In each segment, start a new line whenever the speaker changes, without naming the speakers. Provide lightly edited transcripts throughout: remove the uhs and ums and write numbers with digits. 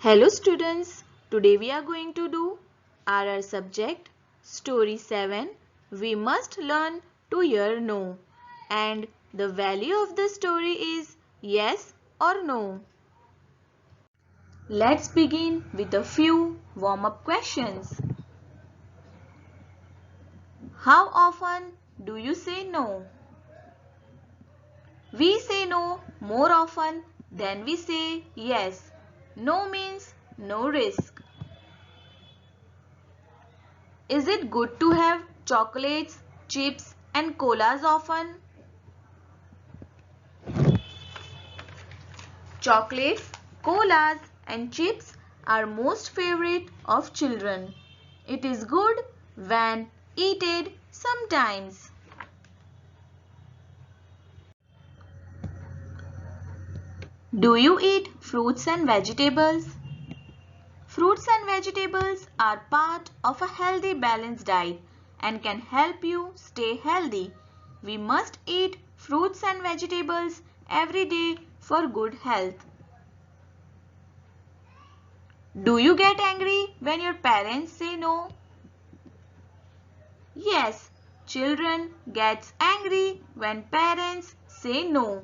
Hello students, today we are going to do RR subject story 7. We must learn to hear no, and the value of the story is yes or no. Let's begin with a few warm-up questions. How often do you say no? We say no more often than we say yes. No means no risk. Is it good to have chocolates, chips and colas often? Chocolates, colas and chips are most favorite of children. It is good when eaten sometimes. Do you eat fruits and vegetables? Fruits and vegetables are part of a healthy balanced diet and can help you stay healthy. We must eat fruits and vegetables every day for good health. Do you get angry when your parents say no? Yes, children get angry when parents say no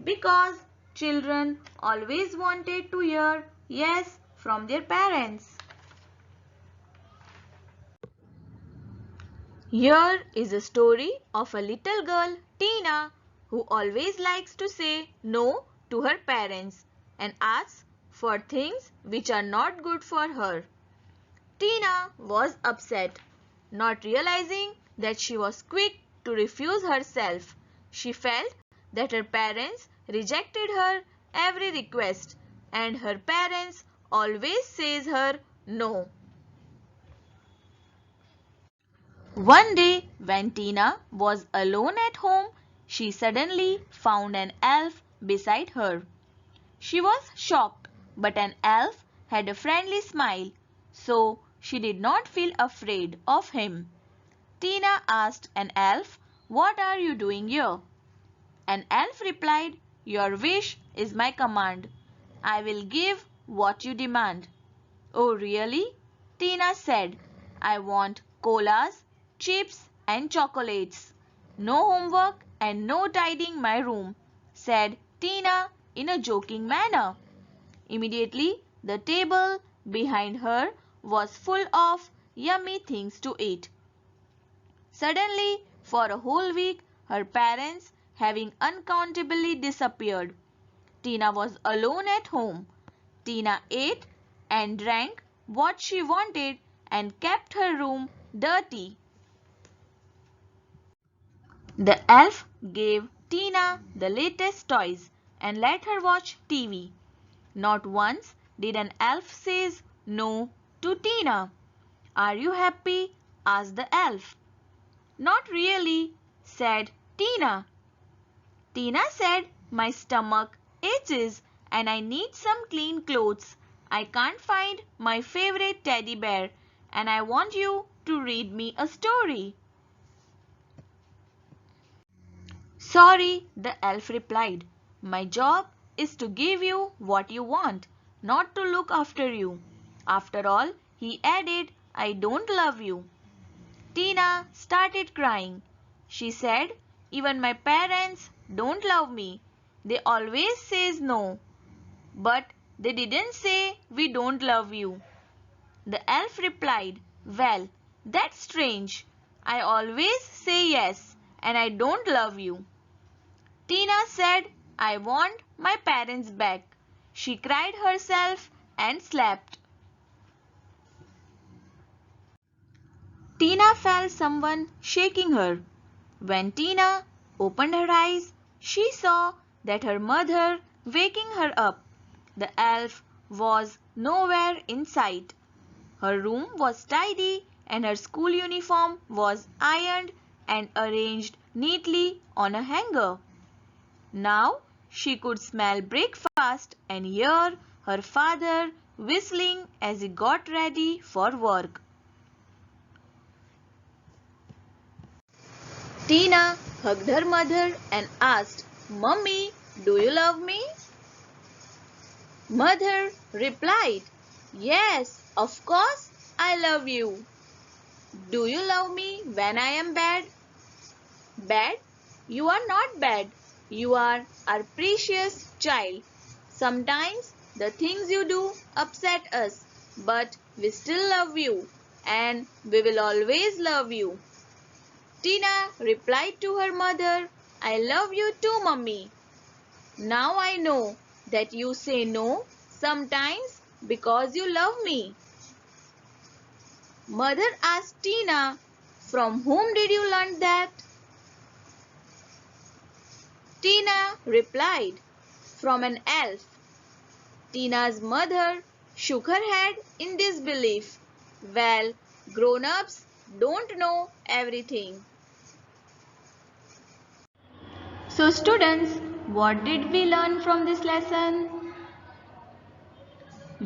because children always wanted to hear yes from their parents. Here is a story of a little girl, Tina, who always likes to say no to her parents and asks for things which are not good for her. Tina was upset, not realizing that she was quick to refuse herself. She felt that her parents rejected her every request and her parents always says her no. One day when Tina was alone at home, she suddenly found an elf beside her. She was shocked, but an elf had a friendly smile, so she did not feel afraid of him. Tina asked an elf, "What are you doing here?" An elf replied, "Your wish is my command. I will give what you demand." "Oh, really?" Tina said. "I want colas, chips and chocolates. No homework and no tidying my room," said Tina in a joking manner. Immediately, the table behind her was full of yummy things to eat. Suddenly, for a whole week, her parents having unaccountably disappeared. Tina was alone at home. Tina ate and drank what she wanted and kept her room dirty. The elf gave Tina the latest toys and let her watch TV. Not once did an elf say no to Tina. "Are you happy?" asked the elf. "Not really," said Tina. Tina said, "My stomach itches and I need some clean clothes. I can't find my favorite teddy bear and I want you to read me a story." "Sorry," the elf replied. "My job is to give you what you want, not to look after you. After all," he added, "I don't love you." Tina started crying. She said, "Even my parents don't love me. They always says no. But they didn't say we don't love you." The elf replied, "Well, that's strange. I always say yes and I don't love you." Tina said, "I want my parents back." She cried herself and slept. Tina felt someone shaking her. When Tina opened her eyes, she saw that her mother waking her up. The elf was nowhere in sight. Her room was tidy and her school uniform was ironed and arranged neatly on a hanger. Now she could smell breakfast and hear her father whistling as he got ready for work. Tina hugged her mother and asked, "Mummy, do you love me?" Mother replied, "Yes, of course I love you." "Do you love me when I am bad?" "Bad? You are not bad. You are our precious child. Sometimes the things you do upset us, but we still love you and we will always love you." Tina replied to her mother, "I love you too, Mummy. Now I know that you say no sometimes because you love me." Mother asked Tina, "From whom did you learn that?" Tina replied, "From an elf." Tina's mother shook her head in disbelief. Well, grown-ups don't know everything. So students, what did we learn from this lesson?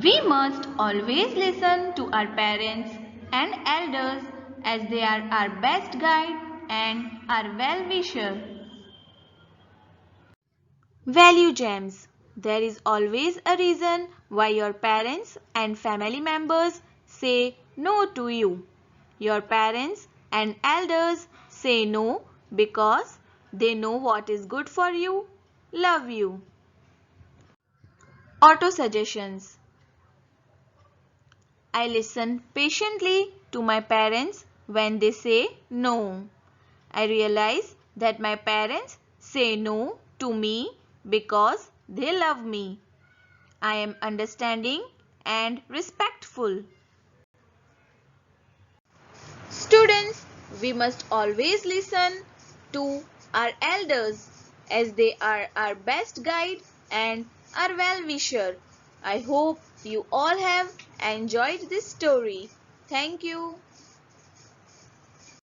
We must always listen to our parents and elders as they are our best guide and our well-wisher. Value gems. There is always a reason why your parents and family members say no to you. Your parents and elders say no because they know what is good for you, love you. Auto suggestions. I listen patiently to my parents when they say no. I realize that my parents say no to me because they love me. I am understanding and respectful. Students, we must always listen to our elders as they are our best guide and our well-wisher. I hope you all have enjoyed this story. Thank you.